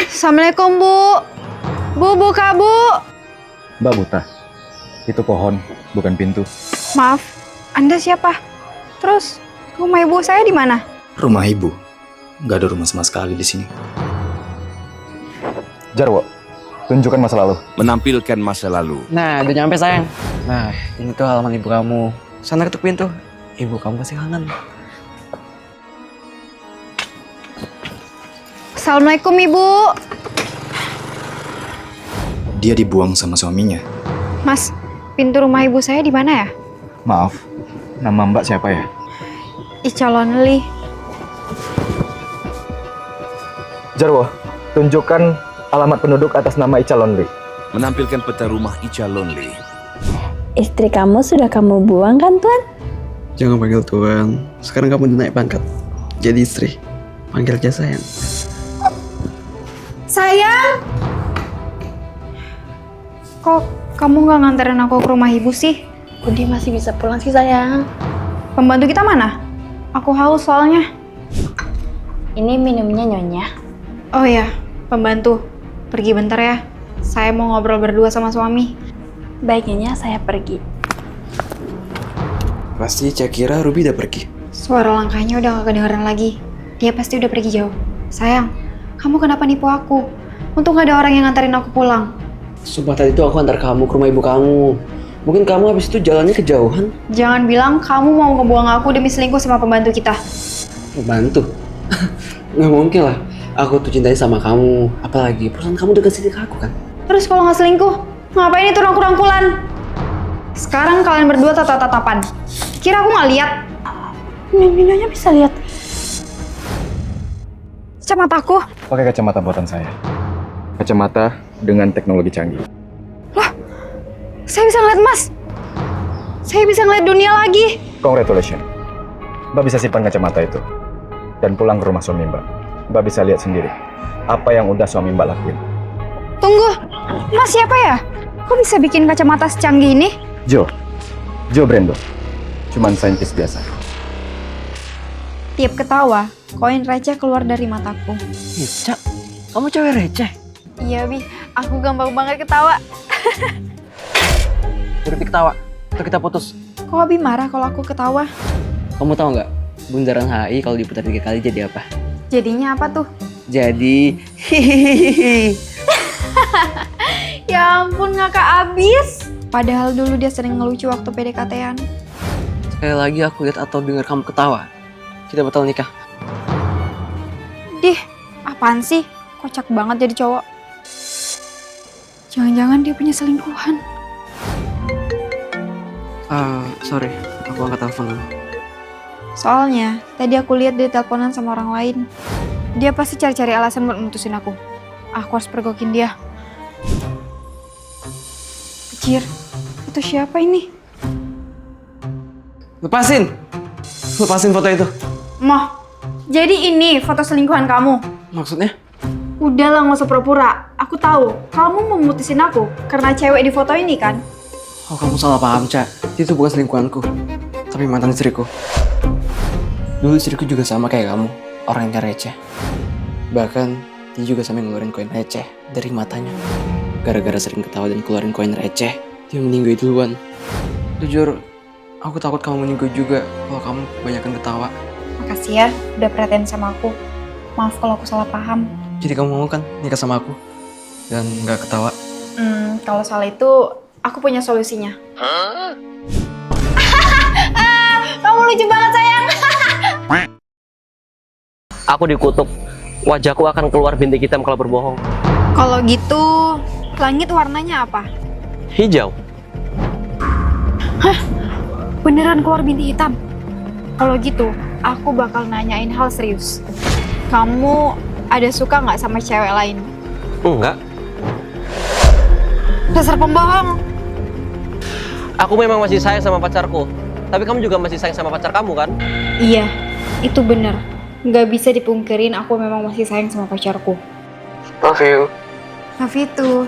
Assalamualaikum, Bu. Bu, buka, Bu. Mbak buta, itu pohon, bukan pintu. Maaf, Anda siapa? Terus, rumah ibu saya di mana? Rumah ibu? Nggak ada rumah sama sekali di sini. Jarwo, tunjukkan masa lalu. Menampilkan masa lalu. Nah, udah nyampe sayang. Nah, ini tuh halaman ibu kamu. Sana ketuk pintu. Ibu kamu pasti kangen. Assalamualaikum, Ibu. Dia dibuang sama suaminya. Mas, pintu rumah ibu saya di mana ya? Maaf, nama Mbak siapa ya? Ica Lonely. Jarwo, tunjukkan alamat penduduk atas nama Ica Lonely. Menampilkan peta rumah Ica Lonely. Istri kamu sudah kamu buang kan, Tuan? Jangan panggil Tuan. Sekarang kamu udah naik pangkat. Jadi istri. Panggil aja sayang. Sayang! Kok kamu nggak nganterin aku ke rumah ibu sih? Budi masih bisa pulang sih, sayang. Pembantu kita mana? Aku haus soalnya. Ini minumnya Nyonya. Oh ya, pembantu. Pergi bentar ya. Saya mau ngobrol berdua sama suami. Baik, Nyonya, saya pergi. Pasti Cak kira Ruby udah pergi. Suara langkahnya udah gak kedengeran lagi. Dia pasti udah pergi jauh. Sayang, kamu kenapa nipu aku? Untung gak ada orang yang nganterin aku pulang. Sumpah tadi tuh aku antar kamu ke rumah ibu kamu. Mungkin kamu habis itu jalannya kejauhan. Jangan bilang kamu mau ngebuang aku demi selingkuh sama pembantu kita. Membantu? Nggak mungkin lah. Aku tuh cintai sama kamu. Apalagi perusahaan kamu udah kasih ke aku kan. Terus kalau gak selingkuh, ngapain itu rangkul-rangkulan? Sekarang kalian berdua tatap-tatapan. Kira aku gak lihat? Nyonya bisa lihat. Kacamataku. Pakai kacamata buatan saya. Kacamata dengan teknologi canggih. Saya bisa ngeliat Mas. Saya bisa ngeliat dunia lagi. Congratulations. Mbak bisa simpan kacamata itu. Dan pulang ke rumah suami Mbak. Mbak bisa lihat sendiri apa yang udah suami Mbak lakuin. Tunggu, Mas siapa ya? Kok bisa bikin kacamata secanggih ini? Joe Brando. Cuman saintis biasa. Tiap ketawa, koin receh keluar dari mataku. Cak, kamu cewek receh. Iya, Bi. Aku gampang banget ketawa. Berhenti ketawa, atau kita putus. Kok Abi marah kalau aku ketawa? Kamu tahu nggak, bundaran HI kalau diputar 3 kali jadi apa? Jadinya apa tuh? Jadi hihihi. Ya ampun, ngakak abis. Padahal dulu dia sering ngelucu waktu PDKT-an. Sekali lagi aku lihat atau dengar kamu ketawa, kita batal nikah. Dih, apaan sih? Kocak banget jadi cowok. Jangan-jangan dia punya selingkuhan. Sorry, aku angkat telepon dulu. Soalnya, tadi aku lihat dia teleponan sama orang lain. Dia pasti cari-cari alasan buat mutusin aku. Aku harus pergokin dia. Anjir, itu siapa ini? Lepasin foto itu. Moh, jadi ini foto selingkuhan kamu? Maksudnya? Udahlah, nggak usah pura-pura. Aku tahu, kamu mau mutusin aku karena cewek di foto ini kan? Oh, kamu salah paham, Cak. Itu bukan selingkuhanku, tapi mantan istriku. Dulu istriku juga sama kayak kamu, orang yang receh. Bahkan, dia juga sampai ngeluarin koin receh dari matanya. Gara-gara sering ketawa dan keluarin koin receh, dia meninggal duluan. Jujur, aku takut kamu meninggal juga kalau kamu kebanyakan ketawa. Makasih ya, udah perhatian sama aku. Maaf kalau aku salah paham. Jadi kamu mau kan nikah sama aku? Dan gak ketawa? Kalau soal itu, aku punya solusinya. Kamu lucu banget, sayang. Aku dikutuk. Wajahku akan keluar bintik hitam kalau berbohong. Kalau gitu, langit warnanya apa? Hijau. Beneran keluar bintik hitam? Kalau gitu, aku bakal nanyain hal serius. Kamu ada suka nggak sama cewek lain? Enggak. Dasar pembohong. Aku memang masih sayang sama pacarku. Tapi kamu juga masih sayang sama pacar kamu kan? Iya, itu bener. Nggak bisa dipungkirin aku memang masih sayang sama pacarku. Love you. Love you too.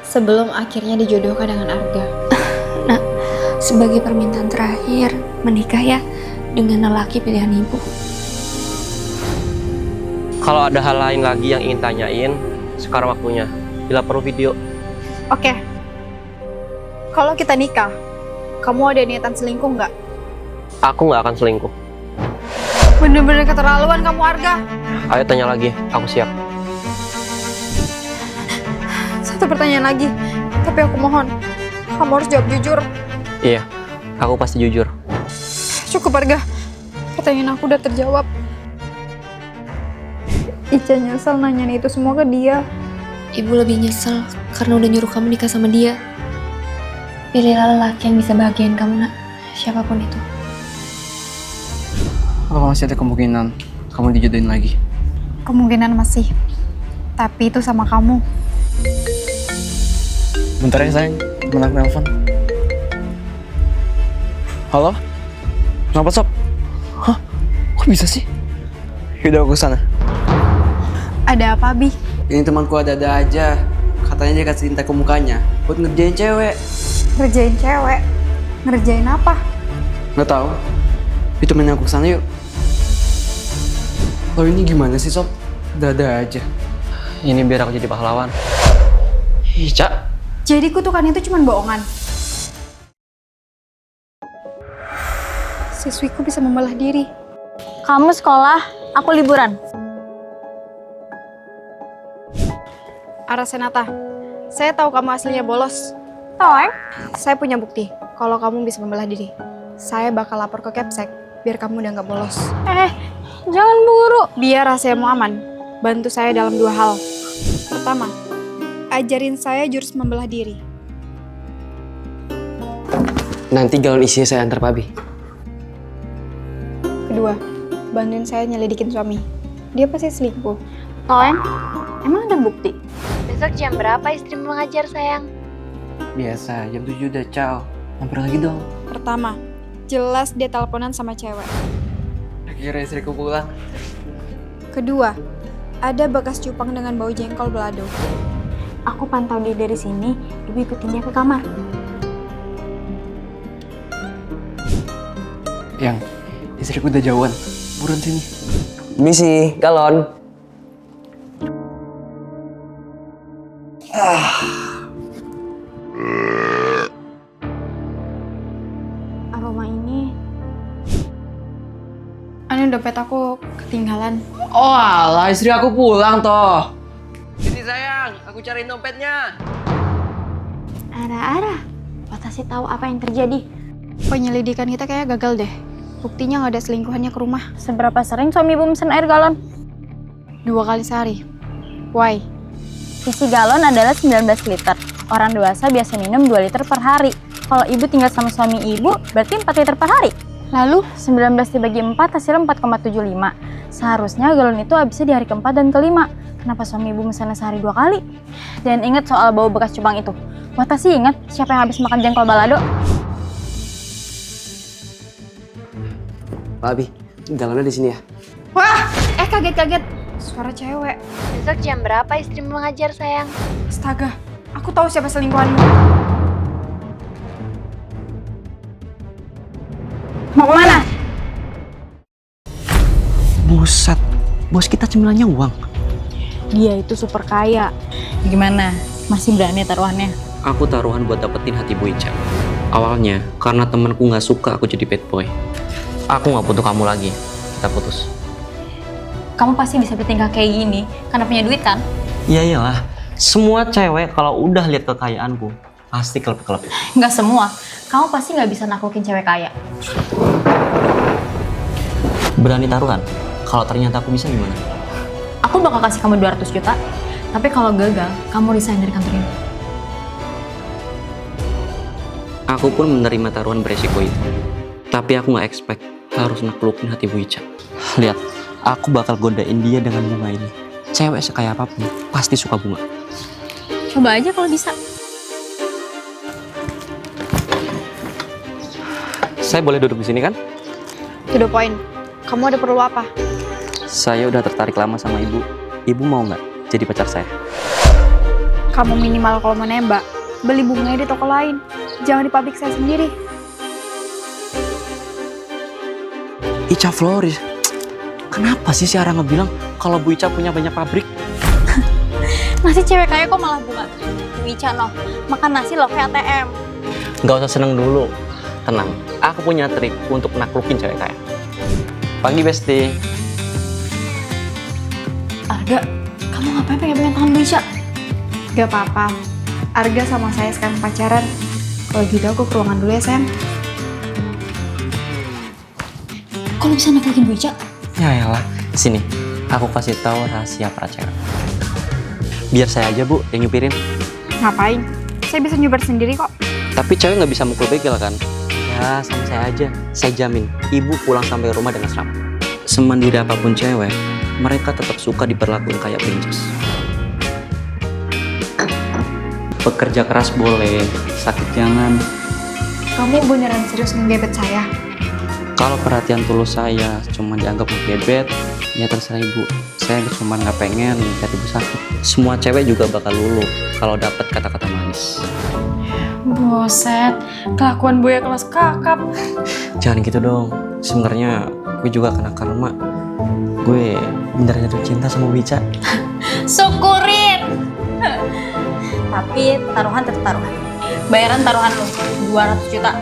Sebelum akhirnya dijodohkan dengan Arga. Nah, sebagai permintaan terakhir, menikah ya dengan lelaki pilihan ibu. Kalau ada hal lain lagi yang ingin tanyain, sekarang waktunya. Bila perlu video. Oke. Kalau kita nikah, kamu ada niatan selingkuh nggak? Aku nggak akan selingkuh. Bener-bener keterlaluan kamu, Arga. Ayo tanya lagi, aku siap. Satu pertanyaan lagi, tapi aku mohon, kamu harus jawab jujur. Iya, aku pasti jujur. Cukup, Arga. Pertanyaan aku udah terjawab. Ica nyesel nanyain itu semua ke dia. Ibu lebih nyesel karena udah nyuruh kamu nikah sama dia. Pilihlah lelaki yang bisa bahagiain kamu, nak. Siapapun itu. Apa masih ada kemungkinan kamu dijodohin lagi? Kemungkinan masih. Tapi itu sama kamu. Bentar ya sayang, temen aku nelfon. Halo? Kenapa sob? Hah? Kok bisa sih? Yaudah aku kesana. Ada apa, Bi? Ini temanku ada-ada aja. Katanya dia kasih tinta ke mukanya buat ngerjain cewek. Ngerjain cewek? Ngerjain apa? Nggak tahu. Itu main aku kesana yuk. Lo ini gimana sih sob? Ada-ada aja. Ini biar aku jadi pahlawan. Ica, Jadi kutukan itu cuma bohongan. Siswiku bisa membelah diri. Kamu sekolah, aku liburan. Arasenata, saya tahu kamu aslinya bolos. Toeng? Saya punya bukti kalau kamu bisa membelah diri. Saya bakal lapor ke Kepsek biar kamu udah nggak bolos. Jangan buru. Biar rahasiamu aman, bantu saya dalam 2 hal. Pertama, ajarin saya jurus membelah diri. Nanti galon isinya saya antar Pabi. Kedua, bantuin saya nyelidikin suami. Dia pasti selingkuh. Toeng? Emang ada bukti? Besok jam berapa istrimu mengajar, sayang? Biasa, jam 7 udah caw. Hampir lagi dong. Pertama, jelas dia teleponan sama cewek. Akhirnya istriku pulang. Kedua, ada bekas cupang dengan bau jengkol balado. Aku pantau dia dari sini, ibu ikutin dia ke kamar. Yang, istriku udah jauhan. Buruan sini. misi, galon. Aroma ini... Ini dompet aku ketinggalan. Oh alah, istri aku pulang toh. Sini sayang, aku cariin dompetnya. Ara-ara, Watasi tahu apa yang terjadi. Penyelidikan kita kayaknya gagal deh. Buktinya nggak ada selingkuhannya ke rumah. Seberapa sering suami ibu mesen air galon? 2 kali sehari. Why? Isi galon adalah 19 liter. Orang dewasa biasa minum 2 liter per hari. Kalau ibu tinggal sama suami ibu, berarti 4 liter per hari. Lalu 19 dibagi 4 hasilnya 4,75. Seharusnya galon itu habisnya di hari keempat dan kelima. Kenapa suami ibu mesennya sehari 2 kali? Dan ingat soal bau bekas cupang itu. Watasi ingat siapa yang habis makan jengkol balado? Pabi, galonnya di sini ya. Wah! Kaget-kaget. Suara cewek. Besok jam berapa istrimu mengajar, sayang? Astaga, aku tahu siapa selingkuhanmu. Mau kemana? Buset, bos kita cemilannya uang. Dia itu super kaya. Gimana? Masih berani taruhannya? Aku taruhan buat dapetin hati Bu Ica. Awalnya, karena temanku nggak suka aku jadi bad boy. Aku nggak butuh kamu lagi. Kita putus. Kamu pasti bisa bertingkah kayak gini karena punya duit kan? Iya iyalah. Semua cewek kalau udah lihat kekayaanku, pasti kelep-kelep. Nggak semua. Kamu pasti nggak bisa naklukin cewek kaya. Berani taruhan? Kalau ternyata aku bisa gimana? Aku bakal kasih kamu 200 juta. Tapi kalau gagal, kamu resign dari kantor ini. Aku pun menerima taruhan beresiko itu. Tapi aku nggak expect harus naklukin hati Bu Ica. Lihat, aku bakal godain dia dengan bunga ini. Cewek sekaya apapun pasti suka bunga. Coba aja kalau bisa. Saya boleh duduk di sini kan? To the point. Kamu ada perlu apa? Saya udah tertarik lama sama ibu. Ibu mau nggak jadi pacar saya? Kamu minimal kalau mau nembak, beli bunganya di toko lain. Jangan di pabrik saya sendiri. Ica Floris, kenapa sih si Ara ngebilang kalau Bu Ica punya banyak pabrik? Masih cewek kaya kok malah bunga. Bu Ica noh, makan nasi loh kayak ATM. Nggak usah seneng dulu. Tenang, aku punya trik untuk naklukin cewek kaya. Pagi, Besti. Arga, kamu ngapain pengen tangan Bu Ica? Gak apa-apa. Arga sama saya sekarang pacaran. Kalau gitu aku ke ruangan dulu ya, Sam. Kok lo bisa naklukin Bu Ica? Ya elah, sini. Aku kasih tahu rahasia para cewek. Biar saya aja, Bu, yang nyupirin. Ngapain? Saya bisa nyoba sendiri kok. Tapi cewek nggak bisa mukul begal kan? Ya, sama saya aja. Saya jamin, ibu pulang sampai rumah dengan selamat. Semandiri apapun cewek, mereka tetap suka diperlakuin kayak princess. Bekerja keras boleh, sakit jangan. Kamu beneran serius ngegebet saya? Kalau perhatian tulus saya cuma dianggap ngegebet, ya terserah ibu. Saya cuma nggak pengen lihat ibu sakit. Semua cewek juga bakal luluh kalau dapat kata-kata manis. Buset, kelakuan Buya kelas kakap. Jangan gitu dong. Sebenarnya gue juga kena karma. Gue bener jatuh cinta sama Bu Ica. Syukurin. Tapi taruhan tetap taruhan. Bayaran taruhan lo 200 juta.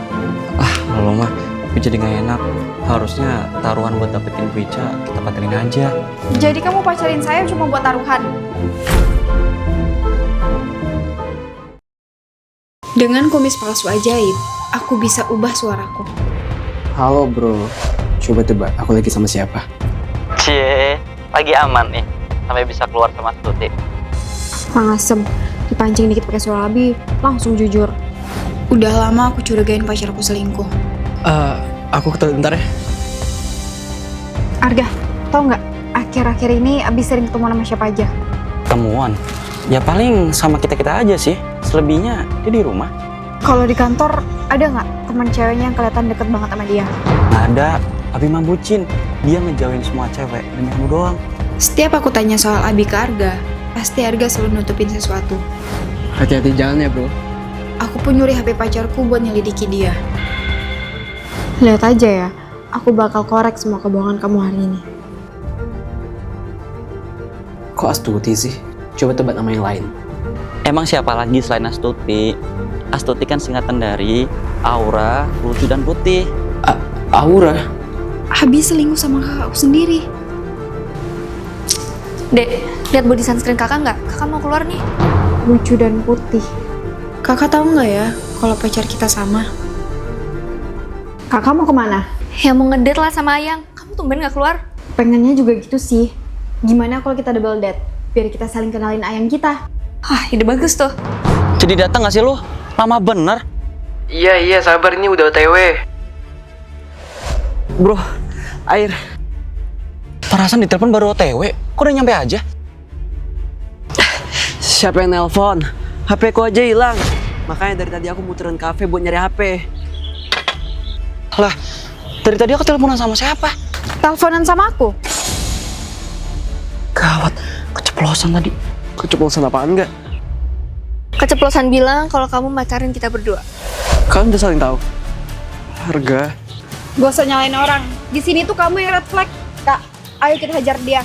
Ah, lo mah, gue jadi gak enak. Harusnya taruhan buat dapetin Bu Ica kita batalin aja. Jadi kamu pacarin saya cuma buat taruhan? Dengan kumis palsu ajaib, aku bisa ubah suaraku. Halo bro, coba tebak aku lagi sama siapa? Cie, lagi aman nih. Sampai bisa keluar sama Tuti. Mangasem, dipancing dikit pakai suara Abi, langsung jujur. Udah lama aku curigain pacar aku selingkuh. Aku ketemu bentar ya. Arga, tau nggak? Akhir-akhir ini Abi sering ketemu sama siapa aja? Temuan? Ya paling sama kita-kita aja sih. Selebihnya dia di rumah. Kalau di kantor, ada nggak teman ceweknya yang kelihatan deket banget sama dia? Nggak ada. Abi mah bucin. Dia ngejauhin semua cewek demi kamu doang. Setiap aku tanya soal Abi ke Arga, pasti Arga selalu nutupin sesuatu. Hati-hati jalan ya bro. Aku pun nyuri HP pacarku buat nyelidiki dia. Lihat aja ya, aku bakal korek semua kebohongan kamu hari ini. Kok Astuti sih? Coba tebak nama yang lain. Emang siapa lagi selain Astuti? Astuti kan singkatan dari Aura, Lucu, dan Putih. Aura? Abi selingkuh sama kakakku sendiri. Dek, lihat body sunscreen kakak nggak? Kakak mau keluar nih. Lucu dan Putih. Kakak tahu nggak ya kalau pacar kita sama? Kakak mau kemana? Ya mau ngedate lah sama Ayang. Kamu tumben nggak keluar? Pengennya juga gitu sih. Gimana kalau kita double date? Biar kita saling kenalin ayang kita. Ah, ide bagus tuh. Jadi datang gak sih lu? Lama bener. Iya, sabar ini udah OTW. Bro, air. Perasaan di telepon baru OTW. Kok udah nyampe aja? Siapa yang nelpon? HP ku aja hilang. Makanya dari tadi aku muterin kafe buat nyari HP. Lah, dari tadi aku teleponan sama siapa? Teleponan sama aku? Gawat, keceplosan tadi. Keceplosan apaan enggak? Keceplosan bilang kalau kamu pacarin kita berdua. Kalian udah saling tahu. Harga. Gak usah nyalain orang. Di sini tuh kamu yang red flag. Kak, ayo kita hajar dia.